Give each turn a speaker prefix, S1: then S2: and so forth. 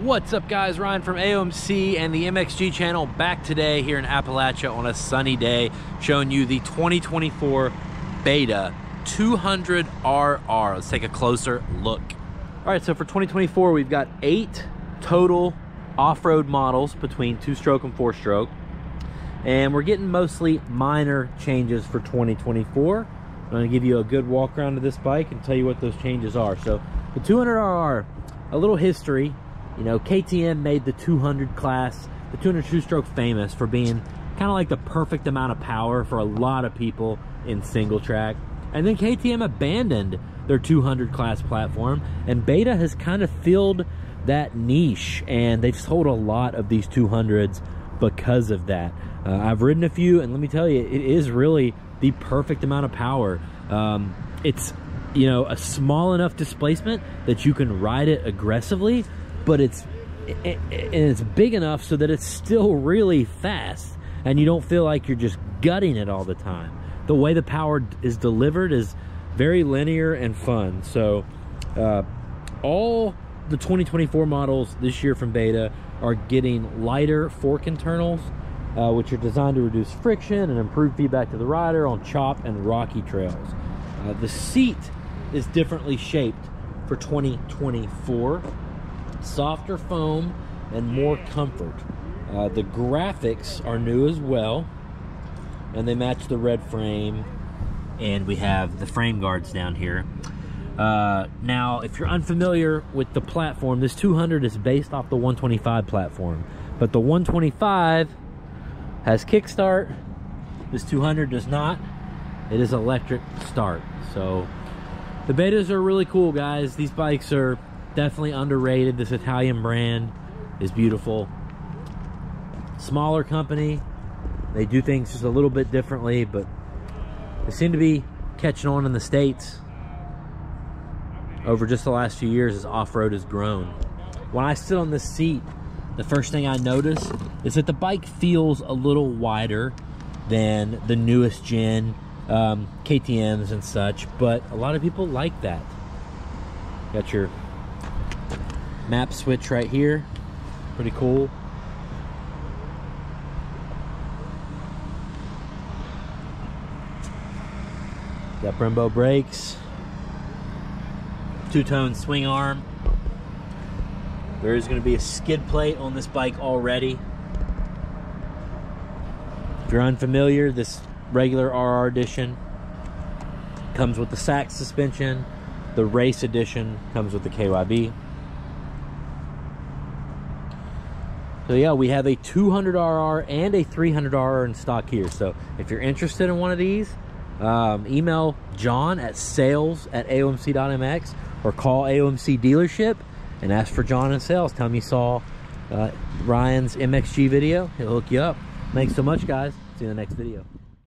S1: What's up guys, Ryan from AOMC and the MXG channel, back today here in Appalachia on a sunny day, showing you the 2024 Beta 200RR. Let's take a closer look. All right, so for 2024, we've got 8 total off-road models between 2-stroke and 4-stroke. And we're getting mostly minor changes for 2024. I'm gonna give you a good walk around of this bike and tell you what those changes are. So the 200RR, a little history. You know, KTM made the 200 class, the 200 2-stroke famous for being kind of like the perfect amount of power for a lot of people in single track. And then KTM abandoned their 200 class platform, and Beta has kind of filled that niche, and they've sold a lot of these 200s because of that. I've ridden a few, and let me tell you, it is really the perfect amount of power. It's, you know, a small enough displacement that you can ride it aggressively, but it's big enough so that it's still really fast and you don't feel like you're just gutting it all the time. The way the power is delivered is very linear and fun. So all the 2024 models this year from Beta are getting lighter fork internals, which are designed to reduce friction and improve feedback to the rider on chop and rocky trails. The seat is differently shaped for 2024. Softer foam and more comfort. The graphics are new as well, and they match the red frame, and we have the frame guards down here. Now, if you're unfamiliar with the platform, this 200 is based off the 125 platform, but the 125 has kickstart. This 200 does not. It is electric start. So the Betas are really cool, guys. These bikes are definitely underrated. This Italian brand is beautiful. Smaller company, they do things just a little bit differently, but they seem to be catching on in the States over just the last few years as off-road has grown. When I sit on this seat, the first thing I notice is that the bike feels a little wider than the newest gen KTMs and such, but a lot of people like that. Got your map switch right here, pretty cool. Got Brembo brakes, two-tone swing arm. There is going to be a skid plate on this bike already. If you're unfamiliar, this regular RR edition comes with the Sachs suspension. The race edition comes with the KYB. So yeah, we have a 200RR and a 300RR in stock here. So if you're interested in one of these, email John at sales@aomc.mx or call AOMC dealership and ask for John in sales. Tell him you saw Ryan's MXG video. He'll hook you up. Thanks so much, guys. See you in the next video.